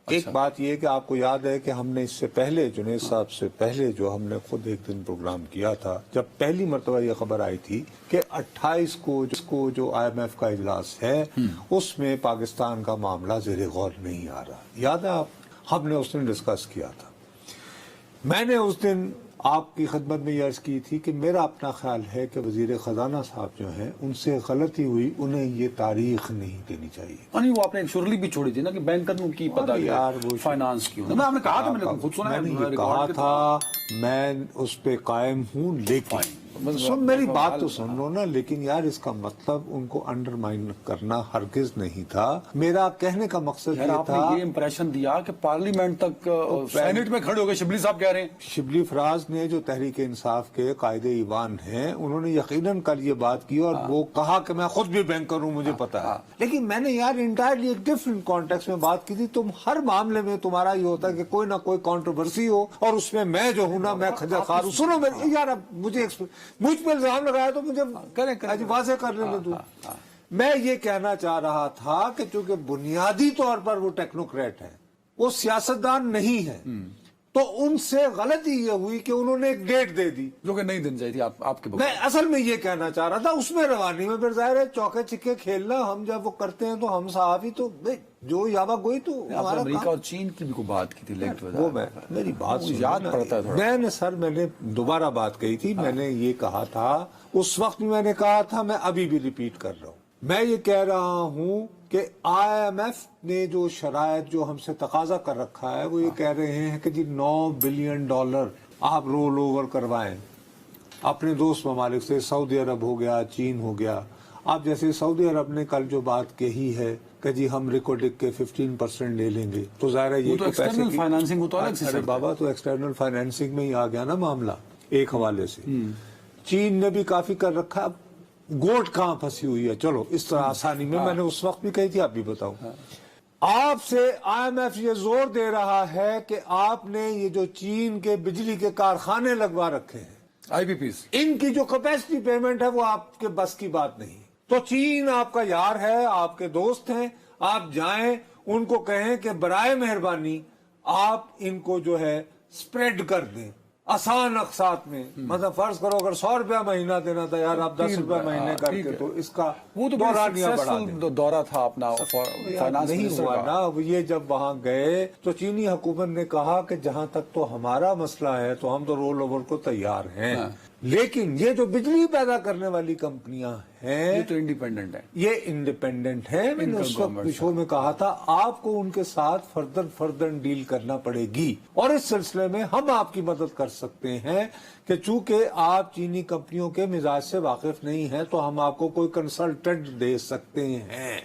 ایک بات یہ کہ آپ کو یاد ہے کہ ہم نے اس سے پہلے جنید صاحب سے پہلے جو ہم نے خود ایک دن پروگرام کیا تھا، جب پہلی مرتبہ یہ خبر آئی تھی کہ 28 کو جو IMF کا اجلاس ہے اس میں پاکستان کا معاملہ زیر غور نہیں آ رہا، یاد ہے آپ؟ ہم نے اس دن ڈسکس کیا تھا. میں نے اس دن آپ کی خدمت میں یہ عرض کی تھی کہ میرا اپنا خیال ہے کہ وزیر خزانہ صاحب جو ہیں ان سے غلطی ہوئی، انہیں یہ تاریخ نہیں دینی چاہیے. نہیں، وہ آپ نے ایک شرلی بھی چھوڑی تھی نا کہ بینکروں کی پتہ یار وہ فائنانس کی میں نے کہا تھا، میں نے خود سنا ہے، میں نے یہ کہا تھا، میں اس پہ قائم ہوں، لیکن میری بات تو سن لو نا. لیکن یار اس کا مطلب ان کو انڈرمائن کرنا ہرگز نہیں تھا. میرا کہنے کا مقصد یہ آپ نے تھا، یہ امپریشن دیا کہ پارلیمنٹ تک سینٹ میں کھڑے ہو گئے. شبلی صاحب کہہ رہے ہیں، شبلی فراز نے جو تحریک انصاف کے قائد ایوان ہیں، انہوں نے یقیناً کل یہ بات کی اور وہ کہا کہ میں خود بھی بینکر ہوں، مجھے پتا ہے. لیکن میں نے یار انٹائرلی ایک ڈفرنٹ کانٹیکسٹ میں بات کی تھی. تم ہر معاملے میں تمہارا یہ ہوتا ہے کہ کوئی نہ کوئی کانٹروورسی ہو اور اس میں میں جو ہوں نا، میں خجل خوار ہوں. سنو میرے یار، اب مجھ پہ الزام لگایا تو مجھے واضح کر لینے دو. میں یہ کہنا چاہ رہا تھا کہ چونکہ بنیادی طور پر وہ ٹیکنوکریٹ ہے، وہ سیاستدان نہیں ہے، تو ان سے غلطی یہ ہوئی کہ انہوں نے ایک ڈیٹ دے دی جو کہ نہیں دینی چاہیے تھی. آپ کے میں اصل میں یہ کہنا چاہ رہا تھا اس میں روانی میں. پھر ظاہر ہے چوکے چھکے کھیلنا ہم جب وہ کرتے ہیں تو ہم صحافی تو جو یاوا گوئی تو ہمارا امریکہ اور چین کی بھی کوئی بات کی تھی. وہ میری بات یاد پڑتا ہے. میں نے دوبارہ بات کہی تھی. میں نے یہ کہا تھا اس وقت بھی، میں نے کہا تھا، میں ابھی بھی ریپیٹ کر رہا ہوں. میں یہ کہہ رہا ہوں کہ IMF نے جو شرائط جو ہم سے تقاضا کر رکھا ہے، وہ یہ کہہ رہے ہیں کہ جی $9 بلین آپ رول اوور کروائیں اپنے دوست ممالک سے. سعودی عرب ہو گیا، چین ہو گیا. اب جیسے سعودی عرب نے کل جو بات کہی ہے کہ جی ہم ریکوڈک کے 15% لے لیں گے، تو ظاہر ہے یہ تو پیسے کی فائنانسنگ ہوتا ہے. بابا تو ایکسٹرنل فائنانسنگ میں ہی آ گیا نا معاملہ ایک حوالے سے. چین نے بھی کافی کر رکھا. گوٹ کہاں پھنسی ہوئی ہے؟ چلو اس طرح آسانی میں نے اس وقت بھی کہی تھی، آپ بھی بتاؤ. آپ سے IMF یہ زور دے رہا ہے کہ آپ نے یہ جو چین کے بجلی کے کارخانے لگوا رکھے ہیں، IPPs، ان کی جو کیپیسٹی پیمنٹ ہے وہ آپ کے بس کی بات نہیں. تو چین آپ کا یار ہے، آپ کے دوست ہیں. آپ جائیں ان کو کہیں کہ برائے مہربانی آپ ان کو جو ہے سپریڈ کر دیں آسان اقساط میں. مطلب فرض کرو اگر $100 مہینہ دینا تھا یار، آپ $10 مہینے کر کے تو اس کا وہ تو دورہ تھا اپنا فائنانس نہیں ہوا نا. یہ جب وہاں گئے تو چینی حکومت نے کہا کہ جہاں تک تو ہمارا مسئلہ ہے تو ہم تو رول اوور کو تیار ہیں، لیکن یہ جو بجلی پیدا کرنے والی کمپنیاں ہیں یہ تو انڈیپینڈنٹ ہے، یہ انڈیپینڈنٹ ہیں. میں نے اس وقت شو میں کہا تھا آپ کو ان کے ساتھ فردر ڈیل کرنا پڑے گی، اور اس سلسلے میں ہم آپ کی مدد کر سکتے ہیں کہ چونکہ آپ چینی کمپنیوں کے مزاج سے واقف نہیں ہیں تو ہم آپ کو کوئی کنسلٹنٹ دے سکتے ہیں.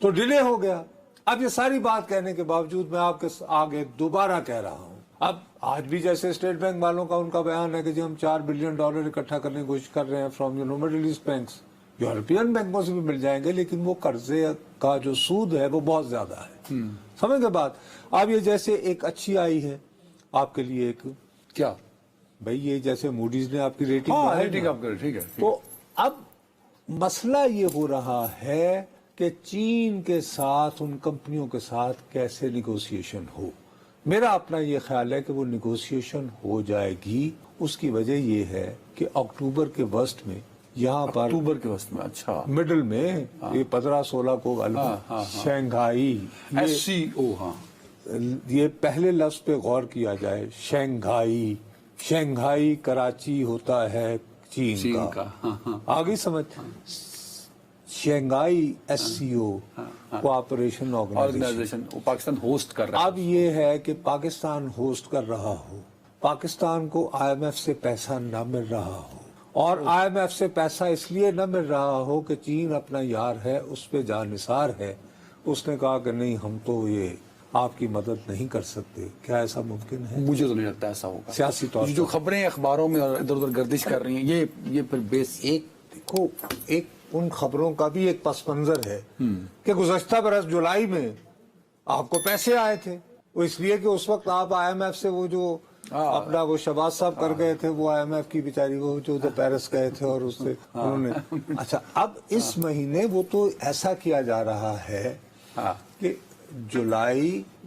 تو ڈیلے ہو گیا. اب یہ ساری بات کہنے کے باوجود میں آپ کے آگے دوبارہ کہہ رہا ہوں، اب آج بھی جیسے اسٹیٹ بینک والوں کا ان کا بیان ہے کہ جی ہم $4 بلین اکٹھا کرنے کی کوشش کر رہے ہیں from Middle East banks. European بینکوں سے بھی مل جائیں گے، لیکن وہ قرضے کا جو سود ہے وہ بہت زیادہ ہے. سمجھ گئے بات؟ اب یہ جیسے ایک اچھی آئی ہے آپ کے لیے، ایک کیا بھائی، یہ جیسے موڈیز نے آپ کی ریٹنگ آپ کر، ٹھیک ہے. تو اب مسئلہ یہ ہو رہا ہے کہ چین کے ساتھ، ان کمپنیوں کے ساتھ کیسے نیگوسیشن ہو. میرا اپنا یہ خیال ہے کہ وہ نیگوسیشن ہو جائے گی. اس کی وجہ یہ ہے کہ اکتوبر کے وسط میں یہاں پر، اکتوبر کے وسط میں، اچھا مڈل میں یہ 15-16 کو شنگھائی SCO، یہ پہلے لفظ پہ غور کیا جائے. شنگھائی کراچی ہوتا ہے چین کا. آگے سمجھ. Shanghai SCO cooperation organization Pakistan host کر رہا ہے. اب یہ ہے کہ پاکستان ہوسٹ کر رہا ہو، پاکستان کو IMF سے پیسہ نہ مل رہا ہو، اور IMF سے پیسہ اس لیے نہ مل رہا ہو کہ چین اپنا یار ہے، اس پہ جانثار ہے. اس نے کہا کہ نہیں، ہم تو یہ آپ کی مدد نہیں کر سکتے. کیا ایسا ممکن ہے؟ مجھے تو نہیں لگتا ایسا ہوگا. سیاسی طور جو خبریں اخباروں میں ادھر ادھر گردش کر رہی ہیں، یہ پھر بیس دیکھو، ایک ان خبروں کا بھی ایک پس منظر ہے کہ گزشتہ برس جولائی میں آپ کو پیسے آئے تھے. وہ اس لیے کہ اس وقت آپ IMF سے وہ جو اپنا وہ شہباز صاحب کر گئے تھے، وہ IMF کی بیچاری وہ جو پیرس گئے تھے اور اس سے انہوں نے اچھا. اب اس مہینے وہ تو ایسا کیا جا رہا ہے کہ جولائی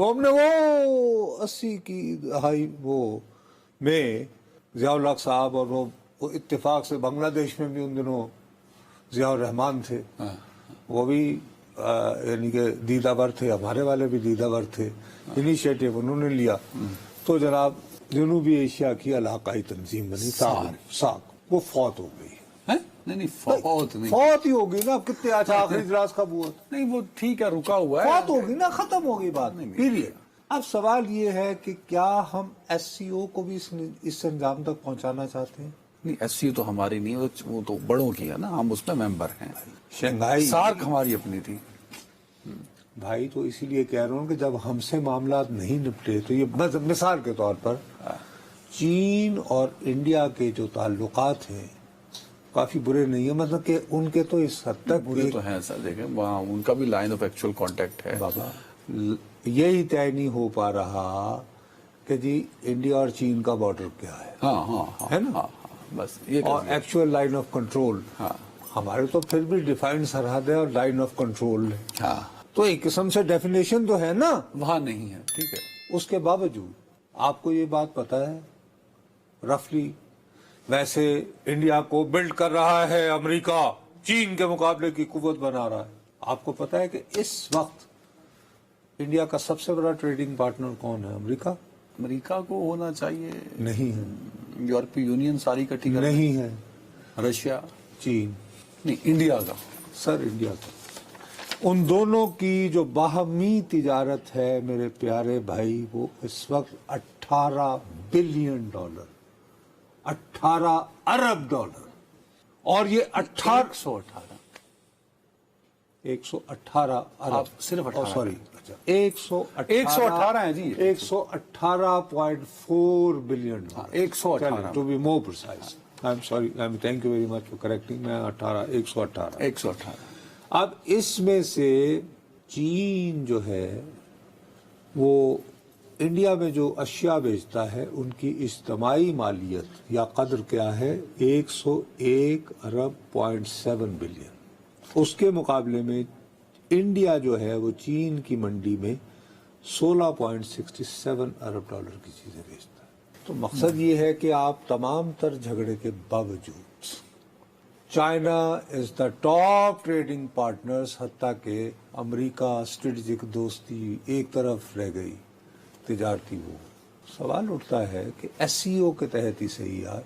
تو ہم نے وہ 80 کی دہائی وہ میں ضیاء الحق صاحب اور وہ اتفاق سے بنگلہ دیش میں بھی ان دنوں ضیاء الرحمان تھے، وہ بھی یعنی کہ دیدہ تھے، ہمارے والے بھی دیدہ تھے، انیشیٹو انہوں نے لیا، تو جناب جنوبی ایشیا کی علاقائی تنظیم بنی ساک، وہ فوت ہو گئی. نہیں فوت نہیں، فوت ہی ہوگی نا. اب کتنے اچھا آخری اجلاس کب ہوا؟ نہیں وہ ٹھیک ہے رکا ہوا ہے، فوت ہوگی نا، ختم ہوگی بات. پیریڈ. اب سوال یہ ہے کہ کیا ہم ایس سی او کو بھی اس انجام تک پہنچانا چاہتے ہیں؟ نہیں ایس سی تو ہماری نہیں، وہ تو بڑوں کی ہے نا، ہم اس میں ممبر ہیں. شنگھائی سارک ہماری اپنی تھی بھائی. تو اسی لیے کہہ رہا ہوں کہ جب ہم سے معاملات نہیں نپٹے تو یہ مثال کے طور پر چین اور انڈیا کے جو تعلقات ہیں کافی برے نہیں ہیں، مطلب کہ ان کے تو اس حد تک برے تو ہیں سر. دیکھیں وہاں ان کا بھی لائن آف ایکچوئل کانٹیکٹ ہے بابا. یہی طے نہیں ہو پا رہا کہ جی انڈیا اور چین کا بارڈر کیا ہے. ہاں ہے نا. بس یہ اور ایکچوئل لائن آف کنٹرول ہمارے تو پھر بھی ڈیفائنڈ سرحد ہے اور لائن آف کنٹرول ہے. تو ایک قسم سے ڈیفینیشن تو ہے نا، وہاں نہیں ہے. ٹھیک ہے. اس کے باوجود آپ کو یہ بات پتا ہے رفلی ویسے انڈیا کو بلڈ کر رہا ہے امریکہ، چین کے مقابلے کی قوت بنا رہا ہے. آپ کو پتا ہے کہ اس وقت انڈیا کا سب سے بڑا ٹریڈنگ پارٹنر کون ہے؟ امریکہ کو ہونا چاہیے. نہیں ہے. یورپی یونین ساری کٹھی کر نہیں ہے. رشیا، چین. نہیں انڈیا کا. سر انڈیا کا. ان دونوں کی جو باہمی تجارت ہے میرے پیارے بھائی، وہ اس وقت $18 بلین، 18 ارب ڈالر. اور یہ 118 ارب صرف 18 سوری 118 ہیں جی. 118.4 billion. 118 to be more precise. I'm sorry, thank you very much for correcting. میں 118. اب اس میں سے چین جو ہے وہ انڈیا میں جو اشیاء بیچتا ہے ان کی اجتماعی مالیت یا قدر کیا ہے؟ 101 ارب.7 بلین. اس کے مقابلے میں انڈیا جو ہے وہ چین کی منڈی میں 16.67 ارب ڈالر کی چیزیں بیچتا ہے. تو مقصد یہ ہے کہ آپ تمام تر جھگڑے کے باوجود China is the top trading partners, حتیٰ کہ امریکہ اسٹریٹجک دوستی ایک طرف رہ گئی تجارتی. وہ سوال اٹھتا ہے کہ ایس سی او کے تحت ہی صحیح یار،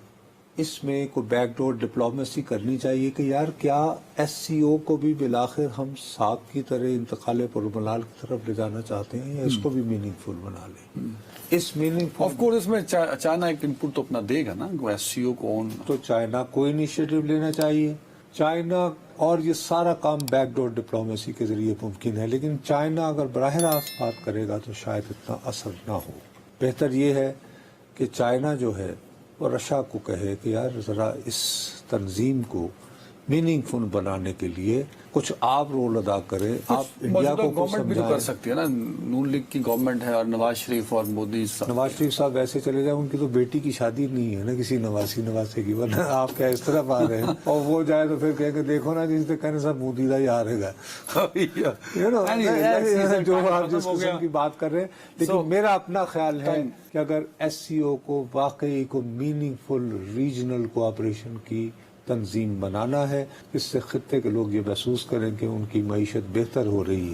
اس میں کوئی بیک ڈور ڈپلومیسی کرنی چاہیے کہ یار کیا ایس سی او کو بھی بالآخر ہم ساک کی طرح انتقال پرملال کی طرف لے جانا چاہتے ہیں، یا اس کو بھی میننگ فل بنا لیں. اس میننگ آف کورس اس میں چائنا ایک انپٹ تو اپنا دے گا نا ایس سی او کو. تو چائنا کو انیشیٹو لینا چاہیے. چائنا اور یہ سارا کام بیک ڈور ڈپلومیسی کے ذریعے ممکن ہے، لیکن چائنا اگر براہ راست بات کرے گا تو شاید اتنا اثر نہ ہو. بہتر یہ ہے کہ چائنا جو ہے وہ رشیا کو کہے کہ یار ذرا اس تنظیم کو میننگ فل بنانے کے لیے کچھ آپ رول ادا کرے. آپ انڈیا کو گورنمنٹ بھی تو کر سکتی ہے نا. نون لیگ کی گورنمنٹ ہے اور نواز شریف اور مودی. نواز شریف صاحب ویسے چلے جائیں، ان کی تو بیٹی کی شادی نہیں ہے نا کسی نواسے کی، ورنہ آپ کیا اس طرف آ رہے ہیں. اور وہ جائے تو پھر کہیں کہ دیکھو نا جس سے کہنے صاحب مودی دا ہی آ رہے گا. جو آپ جس قسم کی بات کر رہے ہیں. لیکن میرا اپنا خیال ہے کہ اگر ایس سی او کو واقعی کو میننگ فل ریجنل کوآپریشن کی تنظیم بنانا ہے، اس سے خطے کے لوگ یہ محسوس کریں کہ ان کی معیشت بہتر ہو رہی ہے.